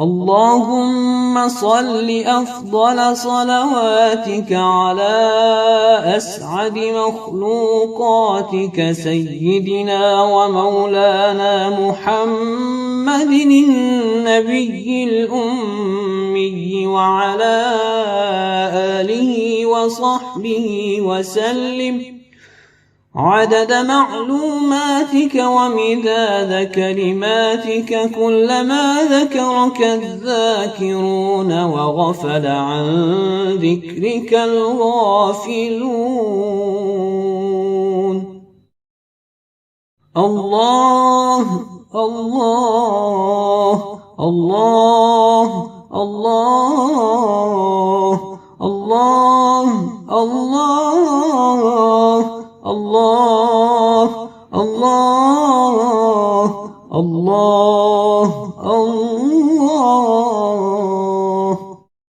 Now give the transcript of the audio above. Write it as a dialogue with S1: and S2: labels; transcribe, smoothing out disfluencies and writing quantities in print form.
S1: اللهم صل أفضل صلواتك على أسعد مخلوقاتك سيدنا ومولانا محمد النبي الأمي وعلى آله وصحبه وسلم عدد معلوماتك ومداد كلماتك كلما ذكرك الذاكرون وغفل عن ذكرك الغافلون. الله الله الله الله الله الله الله الله الله الله